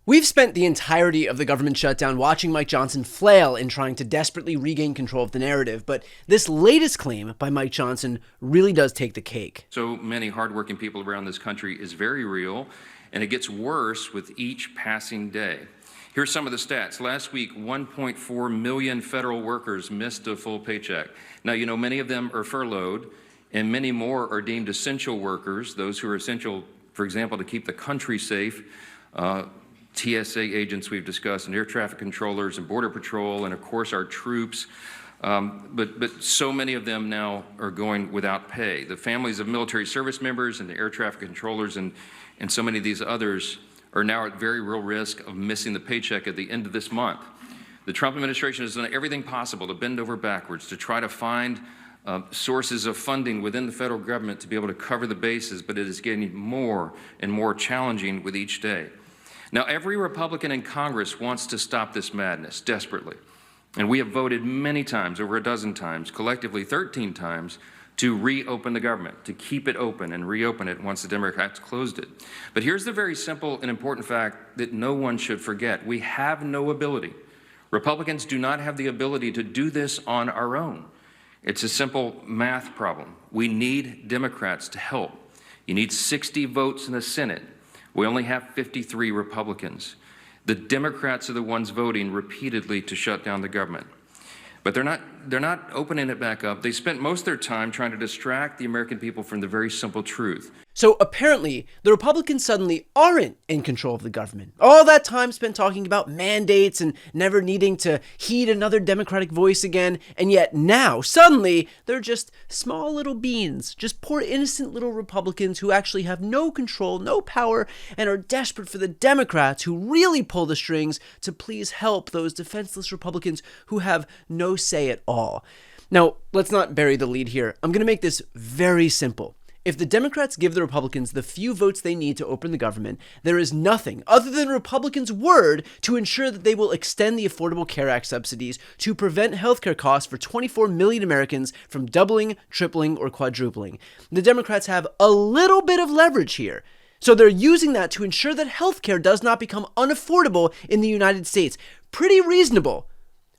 We've spent the entirety of the government shutdown watching Mike Johnson flail in trying to desperately regain control of the narrative, but this latest claim by Mike Johnson really does take the cake. So many hardworking people around this country is very real, and it gets worse with each passing day. Here's some of the stats. Last week, 1.4 million federal workers missed a full paycheck. Now, you know, many of them are furloughed, and many more are deemed essential workers, those who are essential, for example, to keep the country safe. TSA agents we've discussed, and air traffic controllers and border patrol, and of course our troops. But so many of them now are going without pay. The families of military service members and the air traffic controllers and so many of these others are now at very real risk of missing the paycheck at the end of this month. The Trump administration has done everything possible to bend over backwards to try to find sources of funding within the federal government to be able to cover the bases, but it is getting more and more challenging with each day. Now, every Republican in Congress wants to stop this madness desperately. And we have voted many times, over a dozen times, collectively 13 times, to reopen the government, to keep it open and reopen it once the Democrats closed it. But here's the very simple and important fact that no one should forget. We have no ability. Republicans do not have the ability to do this on our own. It's a simple math problem. We need Democrats to help. You need 60 votes in the Senate. We only have 53 Republicans. The Democrats are the ones voting repeatedly to shut down the government. But they're not opening it back up. They spent most of their time trying to distract the American people from the very simple truth. So apparently, the Republicans suddenly aren't in control of the government. All that time spent talking about mandates and never needing to heed another Democratic voice again, and yet now, suddenly, they're just small little beans, just poor innocent little Republicans who actually have no control, no power, and are desperate for the Democrats who really pull the strings to please help those defenseless Republicans who have no say at all. Now, let's not bury the lead here. I'm going to make this very simple. If the Democrats give the Republicans the few votes they need to open the government, there is nothing other than Republicans' word to ensure that they will extend the Affordable Care Act subsidies to prevent healthcare costs for 24 million Americans from doubling, tripling, or quadrupling. The Democrats have a little bit of leverage here. So they're using that to ensure that healthcare does not become unaffordable in the United States. Pretty reasonable.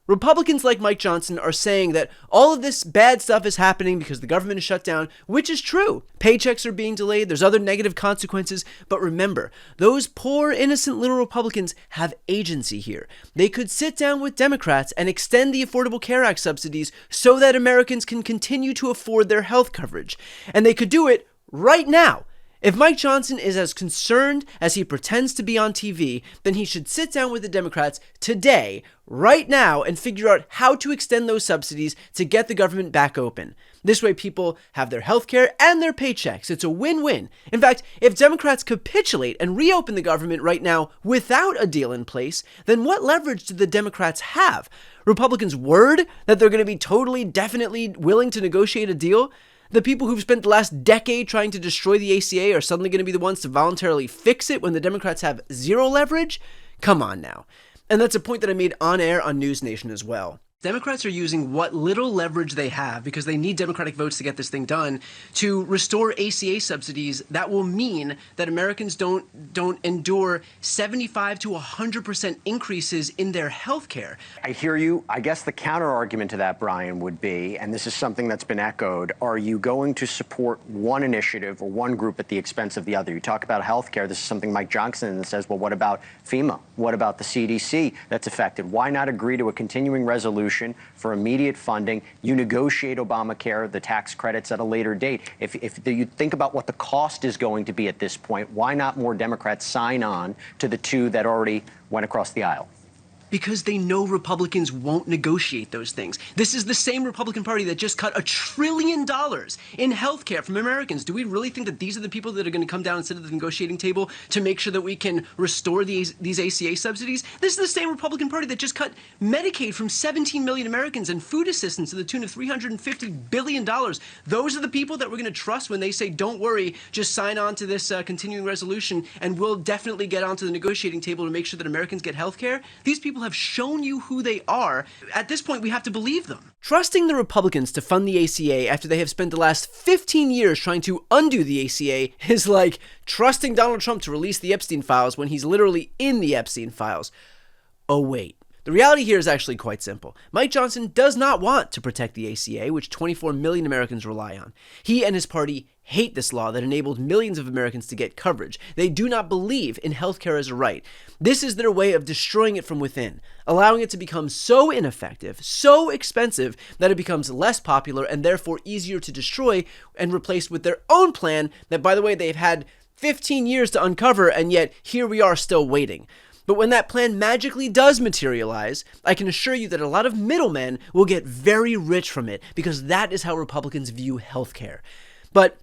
Republicans like Mike Johnson are saying that all of this bad stuff is happening because the government is shut down, which is true. Paychecks are being delayed, there's other negative consequences, but remember, those poor innocent little Republicans have agency here. They could sit down with Democrats and extend the Affordable Care Act subsidies so that Americans can continue to afford their health coverage. And they could do it right now. If Mike Johnson is as concerned as he pretends to be on TV, then he should sit down with the Democrats today, right now, and figure out how to extend those subsidies to get the government back open. This way people have their health care and their paychecks. It's a win-win. In fact, if Democrats capitulate and reopen the government right now without a deal in place, then what leverage do the Democrats have? Republicans' word that they're going to be totally, definitely willing to negotiate a deal? The people who've spent the last decade trying to destroy the ACA are suddenly going to be the ones to voluntarily fix it when the Democrats have zero leverage? Come on now. And that's a point that I made on air on News Nation as well. Democrats are using what little leverage they have, because they need Democratic votes to get this thing done, to restore ACA subsidies that will mean that Americans don't endure 75 to 100% increases in their health care. I hear you. I guess the counter argument to that, Brian, would be, and this is something that's been echoed, are you going to support one initiative or one group at the expense of the other? You talk about health care. This is something Mike Johnson says, well, what about FEMA? What about the CDC that's affected? Why not agree to a continuing resolution for immediate funding? You negotiate Obamacare, the tax credits at a later date. If you think about what the cost is going to be at this point, why not more Democrats sign on to the two that already went across the aisle? Because they know Republicans won't negotiate those things. This is the same Republican Party that just cut $1 trillion in health care from Americans. Do we really think that these are the people that are going to come down and sit at the negotiating table to make sure that we can restore these ACA subsidies? This is the same Republican Party that just cut Medicaid from 17 million Americans and food assistance to the tune of $350 billion. Those are the people that we're going to trust when they say, don't worry, just sign on to this continuing resolution and we'll definitely get onto the negotiating table to make sure that Americans get health care. These people people have shown you who they are. At this point, we have to believe them. Trusting the Republicans to fund the ACA after they have spent the last 15 years trying to undo the ACA is like trusting Donald Trump to release the Epstein files when he's literally in the Epstein files. Oh, wait. The reality here is actually quite simple. Mike Johnson does not want to protect the ACA, which 24 million Americans rely on. He and his party hate this law that enabled millions of Americans to get coverage. They do not believe in healthcare as a right. This is their way of destroying it from within, allowing it to become so ineffective, so expensive, that it becomes less popular and therefore easier to destroy and replaced with their own plan that, by the way, they've had 15 years to uncover, and yet here we are still waiting. But when that plan magically does materialize, I can assure you that a lot of middlemen will get very rich from it, because that is how Republicans view healthcare. But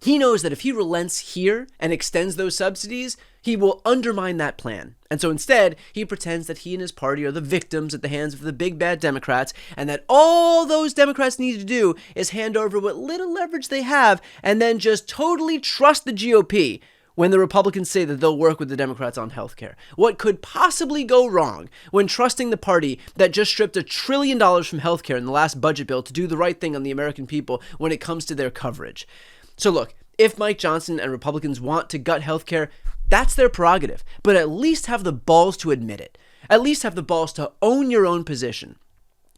he knows that if he relents here and extends those subsidies, he will undermine that plan. And so instead, he pretends that he and his party are the victims at the hands of the big bad Democrats, and that all those Democrats need to do is hand over what little leverage they have and then just totally trust the GOP when the Republicans say that they'll work with the Democrats on healthcare. What could possibly go wrong when trusting the party that just stripped $1 trillion from healthcare in the last budget bill to do the right thing on the American people when it comes to their coverage? So look, if Mike Johnson and Republicans want to gut healthcare, that's their prerogative, but at least have the balls to admit it. At least have the balls to own your own position.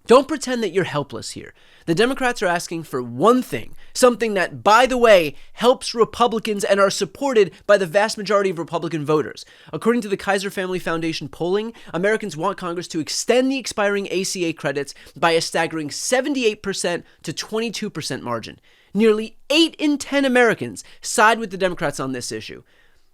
Don't pretend that you're helpless here. The Democrats are asking for one thing, something that, by the way, helps Republicans and are supported by the vast majority of Republican voters. According to the Kaiser Family Foundation polling, Americans want Congress to extend the expiring ACA credits by a staggering 78% to 22% margin. Nearly 8 in 10 Americans side with the Democrats on this issue.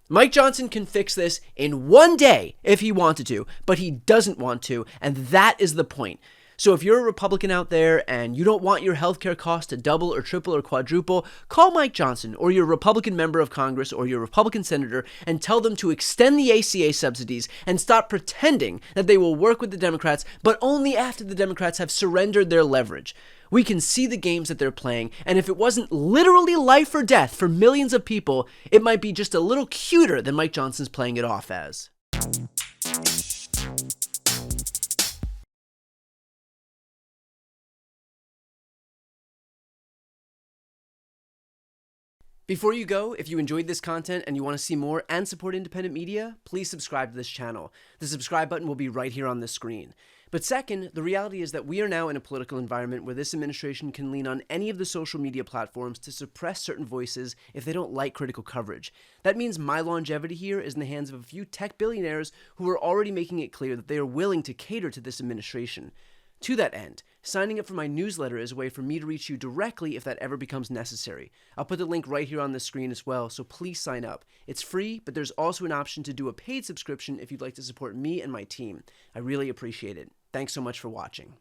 Mike Johnson can fix this in one day if he wanted to, but he doesn't want to, and that is the point. So if you're a Republican out there and you don't want your healthcare costs to double or triple or quadruple, call Mike Johnson or your Republican member of Congress or your Republican senator and tell them to extend the ACA subsidies and stop pretending that they will work with the Democrats, but only after the Democrats have surrendered their leverage. We can see the games that they're playing, and if it wasn't literally life or death for millions of people, it might be just a little cuter than Mike Johnson's playing it off as. Before you go, if you enjoyed this content and you want to see more and support independent media, please subscribe to this channel. The subscribe button will be right here on the screen. But second, the reality is that we are now in a political environment where this administration can lean on any of the social media platforms to suppress certain voices if they don't like critical coverage. That means my longevity here is in the hands of a few tech billionaires who are already making it clear that they are willing to cater to this administration. To that end, signing up for my newsletter is a way for me to reach you directly if that ever becomes necessary. I'll put the link right here on the screen as well, so please sign up. It's free, but there's also an option to do a paid subscription if you'd like to support me and my team. I really appreciate it. Thanks so much for watching.